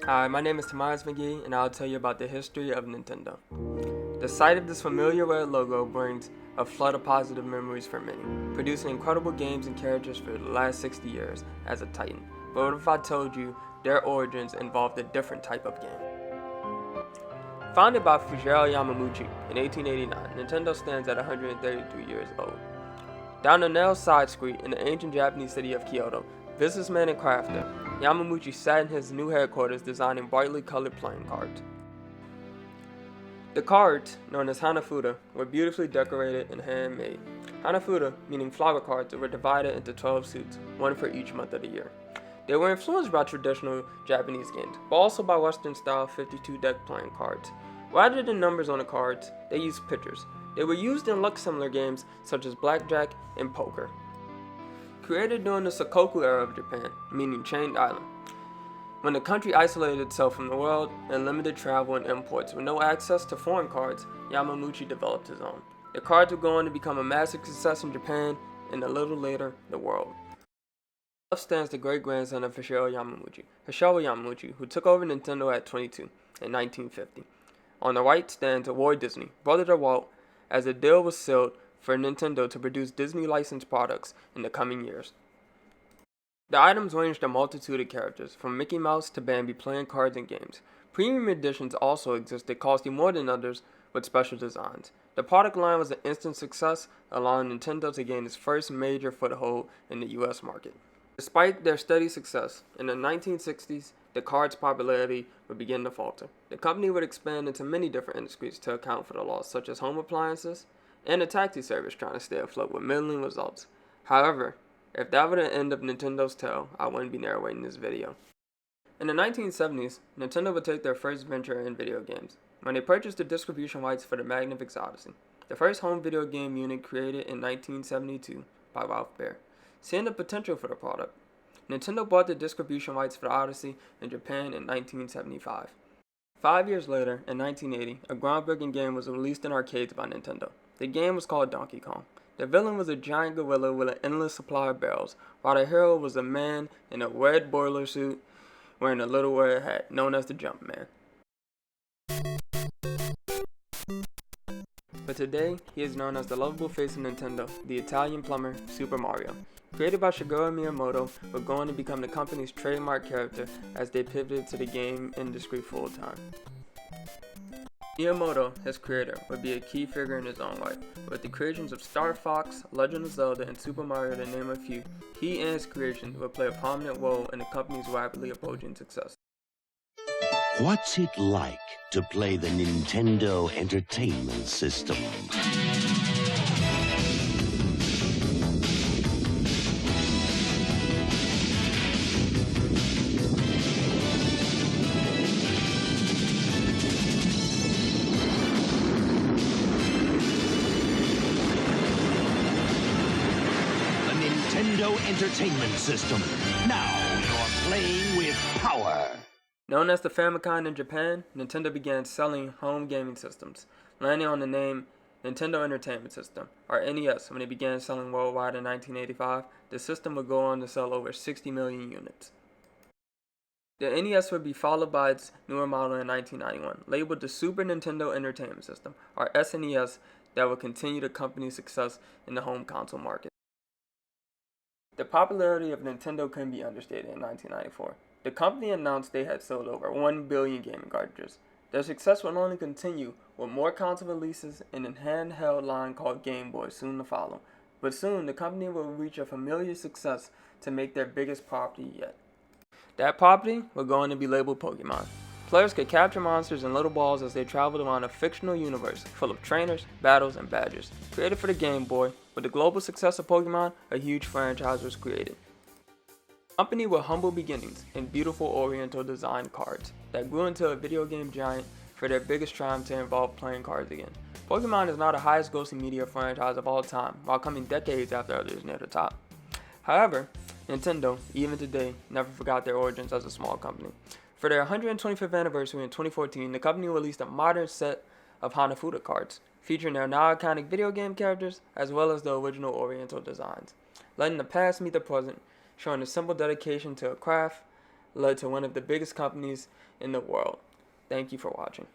Hi, my name is Tomas McGee, and I'll tell you about the history of Nintendo. The sight of this familiar red logo brings a flood of positive memories for many, producing incredible games and characters for the last 60 years as a titan. But what if I told you their origins involved a different type of game? Founded by Fujiro Yamaguchi in 1889, Nintendo stands at 133 years old. Down a narrow side street in the ancient Japanese city of Kyoto, businessman and crafter Yamaguchi sat in his new headquarters designing brightly colored playing cards. The cards, known as Hanafuda, were beautifully decorated and handmade. Hanafuda, meaning flower cards, were divided into 12 suits, one for each month of the year. They were influenced by traditional Japanese games, but also by Western-style 52-deck playing cards. Rather than numbers on the cards, they used pictures. They were used in luck-similar games such as blackjack and poker. Created during the Sakoku era of Japan, meaning Chained Island, when the country isolated itself from the world and limited travel and imports with no access to foreign cards, Yamaguchi developed his own. The cards would go on to become a massive success in Japan and a little later, the world. Left stands the great-grandson of Hoshiro Yamaguchi, who took over Nintendo at 22 in 1950. On the right stands Roy Disney, brother to Walt, as a deal was sealed for Nintendo to produce Disney licensed products in the coming years. The items ranged a multitude of characters, from Mickey Mouse to Bambi playing cards and games. Premium editions also existed, costing more than others with special designs. The product line was an instant success, allowing Nintendo to gain its first major foothold in the US market. Despite their steady success, in the 1960s, the card's popularity would begin to falter. The company would expand into many different industries to account for the loss, such as home appliances and a taxi service trying to stay afloat with middling results. However, if that were the end of Nintendo's tale, I wouldn't be narrating this video. In the 1970s, Nintendo would take their first venture in video games, when they purchased the distribution rights for the Magnavox Odyssey, the first home video game unit created in 1972 by Ralph Baer. Seeing the potential for the product, Nintendo bought the distribution rights for the Odyssey in Japan in 1975. 5 years later, in 1980, a groundbreaking game was released in arcades by Nintendo. The game was called Donkey Kong. The villain was a giant gorilla with an endless supply of barrels, while the hero was a man in a red boiler suit wearing a little red hat, known as the Jumpman. But today, he is known as the lovable face of Nintendo, the Italian plumber, Super Mario. Created by Shigeru Miyamoto, would go on to become the company's trademark character as they pivoted to the game industry full-time. Miyamoto, his creator, would be a key figure in his own right. With the creations of Star Fox, Legend of Zelda, and Super Mario to name a few, he and his creations would play a prominent role in the company's rapidly approaching success. What's it like to play the Nintendo Entertainment System? Nintendo Entertainment System. Now you're playing with power. Known as the Famicom in Japan, Nintendo began selling home gaming systems, landing on the name Nintendo Entertainment System, or NES, when it began selling worldwide in 1985. The system would go on to sell over 60 million units. The NES would be followed by its newer model in 1991, labeled the Super Nintendo Entertainment System, or SNES, that would continue the company's success in the home console market. The popularity of Nintendo couldn't be understated in 1994. The company announced they had sold over 1 billion gaming cartridges. Their success would only continue, with more console releases and a handheld line called Game Boy soon to follow. But soon, the company would reach a familiar success to make their biggest property yet. That property would go on to be labeled Pokemon. Players could capture monsters in little balls as they traveled around a fictional universe full of trainers, battles, and badges. Created for the Game Boy, with the global success of Pokemon, a huge franchise was created. The company with humble beginnings and beautiful oriental design cards that grew into a video game giant for their biggest triumph to involve playing cards again. Pokemon is now the highest grossing media franchise of all time, while coming decades after others near the top. However, Nintendo, even today, never forgot their origins as a small company. For their 125th anniversary in 2014, the company released a modern set of Hanafuda cards, featuring their now iconic video game characters as well as the original oriental designs, letting the past meet the present, showing a simple dedication to a craft led to one of the biggest companies in the world. Thank you for watching.